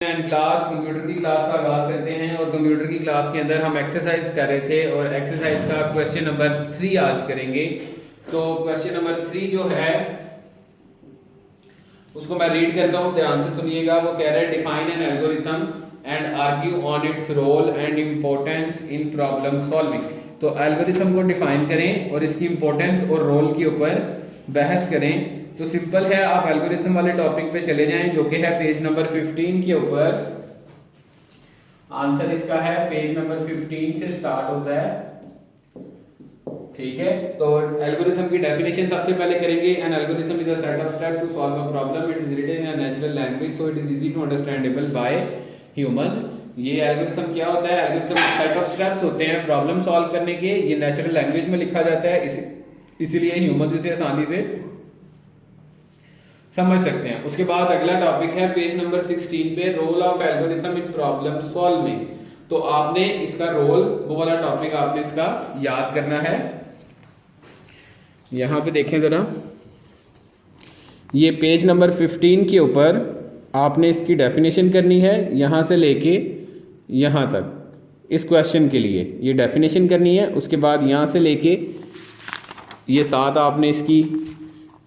And class computer की class का आगाज़ करते हैं और कंप्यूटर की क्लास के अंदर हम एक्सरसाइज कर रहे थे और एक्सरसाइज का क्वेश्चन नंबर 3 आज करेंगे। तो क्वेश्चन नंबर 3 जो है उसको मैं रीड करता हूँ, ध्यान से सुनिएगा। वो कह रहा है define an algorithm and argue on its role and importance in problem solving. तो एल्गोरिथम को डिफाइन करें और इसकी इम्पोर्टेंस और रोल के ऊपर बहस करें। तो सिंपल है, आप एल्गोरिथम वाले टॉपिक पे चले जाएं जो कि है पेज नंबर 15 के ऊपर। आंसर इसका है पेज नंबर 15 से स्टार्ट होता है, ठीक है। तो एल्गोरिथम की डेफिनेशन सबसे पहले करेंगे। An algorithm is a set of step to solve a problem. It is written in a natural language so it is easy to understandable by humans. ये एल्गोरिथम क्या होता है? एल्गोरिथम सेट ऑफ स्टेप्स होते हैं problem solve करने के। ये natural language में लिखा जाता है, इसीलिए ह्यूमंस इसे आसानी से समझ सकते हैं। उसके बाद अगला टॉपिक है पेज नंबर 16 पे, role of algorithm in problem solving. तो आपने इसका रोल, वो वाला टॉपिक आपने इसका याद करना है। यहां पे देखें जरा, ये पेज नंबर 15 के ऊपर आपने इसकी डेफिनेशन करनी है, यहां से लेके यहां तक। इस क्वेश्चन के लिए ये डेफिनेशन करनी है। उसके बाद यहां से लेके ये साथ आपने इसकी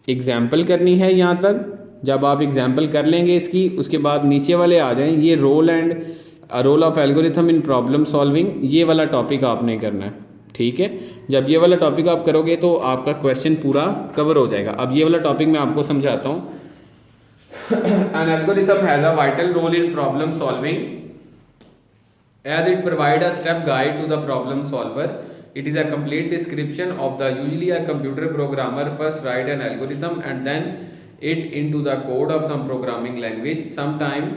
एग्जाम्पल करनी है यहाँ तक। जब आप एग्जाम्पल कर लेंगे इसकी, उसके बाद नीचे वाले आ जाएं, ये role of algorithm in problem solving, ये वाला टॉपिक आपने करना है, ठीक है। जब ये वाला टॉपिक आप करोगे तो आपका क्वेश्चन पूरा कवर हो जाएगा। अब ये वाला टॉपिक मैं आपको समझाता हूँ। An algorithm has a vital role in problem solving as it provide a step guide to the problem solver. It is a complete description of the usually a computer programmer first write an algorithm and then it into the code of some programming language. Sometime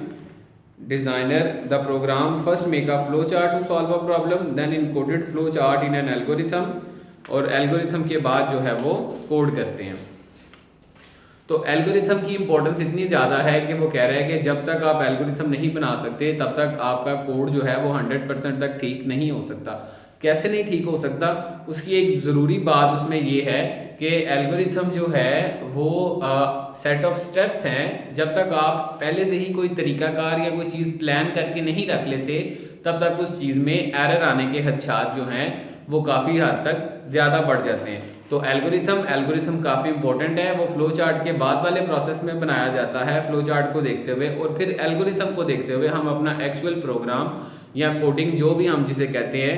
designer the program first make a flow chart to solve a problem, then encoded flow chart in an algorithm और algorithm के बाद जो है वो code करते हैं। तो algorithm की इंपॉर्टेंस इतनी ज़्यादा है कि वो कह रहा है कि जब तक आप एल्गोरिथम नहीं बना सकते तब तक आपका कोड जो है वो 100% तक ठीक नहीं हो सकता। कैसे नहीं ठीक हो सकता? उसकी एक ज़रूरी बात उसमें ये है कि एल्गोरिथम जो है वो सेट ऑफ स्टेप्स हैं। जब तक आप पहले से ही कोई तरीकाकार या कोई चीज़ प्लान करके नहीं रख लेते तब तक उस चीज़ में एरर आने के खदशात जो हैं वो काफ़ी हद तक ज़्यादा बढ़ जाते हैं। तो एल्गोरिथम काफ़ी इंपॉर्टेंट है। वो फ्लो चार्ट के बाद वाले प्रोसेस में बनाया जाता है, फ्लो चार्ट को देखते हुए, और फिर एल्गोरिथम को देखते हुए हम अपना एक्चुअल प्रोग्राम या कोडिंग जो भी हम जिसे कहते हैं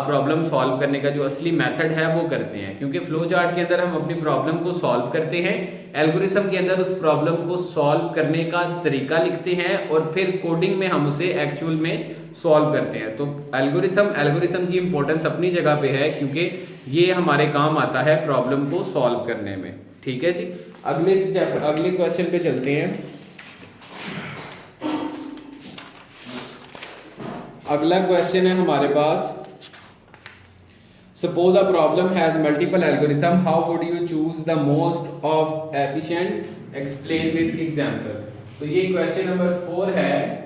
प्रॉब्लम सॉल्व करने का जो असली मेथड है वो करते हैं। क्योंकि फ्लो चार्ट के अंदर हम अपनी प्रॉब्लम को सॉल्व करते हैं, एल्गोरिथम के अंदर उस प्रॉब्लम को सॉल्व करने का तरीका लिखते हैं और फिर कोडिंग में हम उसे एक्चुअल में सॉल्व करते हैं। तो एल्गोरिथम की इंपॉर्टेंस अपनी जगह पे है क्योंकि ये हमारे काम आता है प्रॉब्लम को सॉल्व करने में, ठीक है जी। अगले क्वेश्चन पे चलते हैं। अगला क्वेश्चन है हमारे पास, suppose a problem has multiple algorithm, how would you choose the most of efficient, explain with example. तो ये क्वेश्चन नंबर 4 है।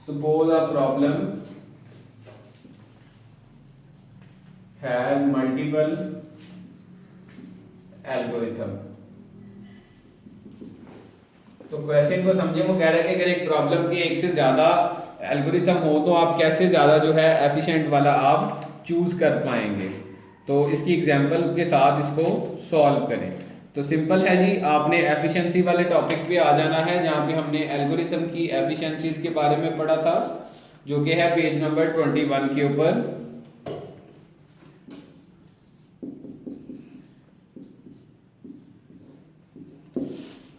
Suppose a problem has multiple algorithm। तो क्वेश्चन को समझे, वो कह रहा है कि अगर एक प्रॉब्लम के एक से ज़्यादा एल्गोरिथम हो तो आप कैसे ज़्यादा जो है एफिशिएंट वाला आप चूज़ कर पाएंगे। तो इसकी एग्जांपल के साथ इसको सॉल्व करें। तो सिंपल है जी, आपने एफिशिएंसी वाले टॉपिक पे आ जाना है जहाँ पे हमने एल्गोरिथम की एफिशिएंसीज के बारे में पढ़ा था, जो कि है पेज नंबर 21 के ऊपर।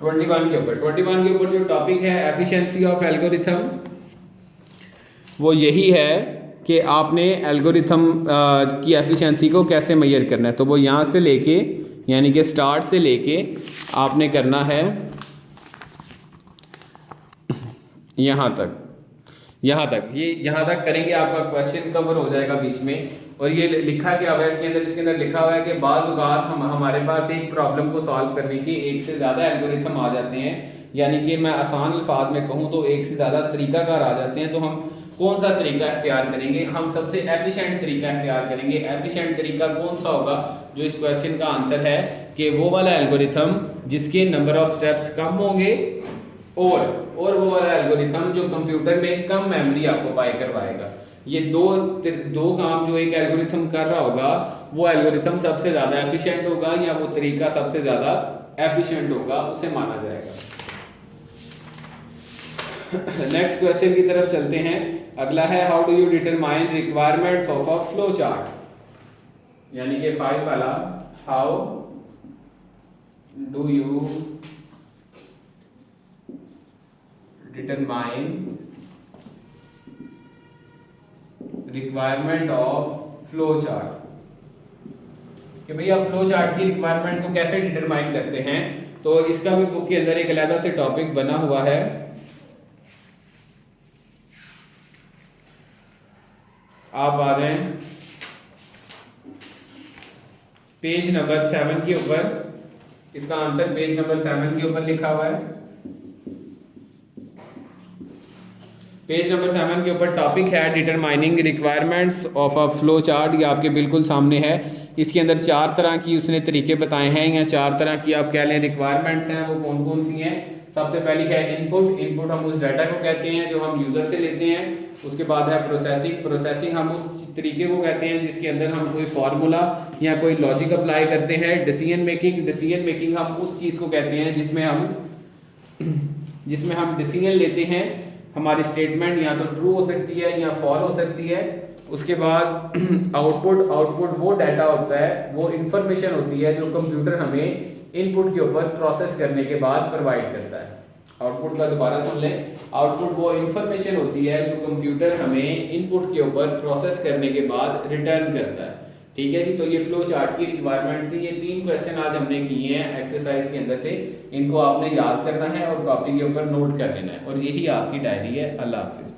ट्वेंटी वन के ऊपर जो टॉपिक है एफिशिएंसी ऑफ एल्गोरिथम, वो यही है कि आपने एल्गोरिथम की एफिशिएंसी को कैसे मेजर करना है। तो वो यहाँ से लेके, यानी कि स्टार्ट से लेके आपने करना है यहाँ तक ये यहाँ तक करेंगे, आपका क्वेश्चन कवर हो जाएगा बीच में। और ये लिखा क्या हुआ है इसके अंदर लिखा हुआ है कि बाज़ औक़ात हमारे पास एक प्रॉब्लम को सॉल्व करने की एक से ज़्यादा एल्गोरिथम आ जाते हैं, यानी कि मैं आसान अल्फाज में कहूँ तो एक से ज़्यादा तरीकाकार आ जाते हैं। तो हम कौन सा तरीका इख्तियार करेंगे? हम सबसे एफिशिएंट तरीका इख्तियार करेंगे। एफिशिएंट तरीका कौन सा होगा? जो इस क्वेश्चन का आंसर है कि वो वाला एल्गोरिथम जिसके नंबर ऑफ स्टेप्स कम होंगे और वो वाला एल्गोरिथम जो कंप्यूटर में कम मेमोरी ऑक्युपाई करवाएगा। ये दो काम जो एक एल्गोरिथम कर रहा होगा, वो एल्गोरिथम सबसे ज़्यादा एफिशिएंट होगा या वो तरीका सबसे ज़्यादा एफिशिएंट होगा, उसे माना जाएगा। नेक्स्ट क्वेश्चन की तरफ चलते हैं। अगला है how do you determine requirements of a flow chart, यानी कि 5 वाला, how do you determine requirement of flow chart, कि भाई आप फ्लो चार्ट की रिक्वायरमेंट को कैसे डिटरमाइन करते हैं। तो इसका भी बुक के अंदर एक अलग से टॉपिक बना हुआ है। आप आ जाएं पेज नंबर 7 के ऊपर, इसका आंसर पेज नंबर 7 के ऊपर लिखा हुआ है। पेज नंबर 7 के ऊपर टॉपिक है determining requirements of a flow chart. ये आपके बिल्कुल सामने है। इसके अंदर 4 तरह की उसने तरीके बताए हैं, या 4 तरह की आप कह लें रिक्वायरमेंट्स हैं। वो कौन कौन सी हैं? सबसे पहली है इनपुट हम उस डाटा को कहते हैं जो हम यूज़र से लेते हैं। उसके बाद है प्रोसेसिंग हम उस तरीके को कहते हैं जिसके अंदर हम कोई फार्मूला या कोई लॉजिक अप्लाई करते हैं। डिसीजन मेकिंग हम उस चीज़ को कहते हैं जिसमें हम डिसीजन लेते हैं। हमारी स्टेटमेंट या तो ट्रू हो सकती है या फॉल हो सकती है। उसके बाद आउटपुट वो डाटा होता है, वो इंफॉर्मेशन होती है जो कंप्यूटर हमें इनपुट के ऊपर प्रोसेस करने के बाद प्रोवाइड करता है। आउटपुट का दोबारा सुन लें। आउटपुट वो इंफॉर्मेशन होती है जो कंप्यूटर हमें इनपुट के ऊपर प्रोसेस करने के बाद रिटर्न करता है। ठीक है जी। तो ये फ्लो चार्ट की रिक्वायरमेंट थी। ये 3 क्वेश्चन आज हमने किए हैं एक्सरसाइज के अंदर से। इनको आपने याद करना है और कॉपी के ऊपर नोट कर लेना है, और यही आपकी डायरी है। अल्लाह हाफिज़।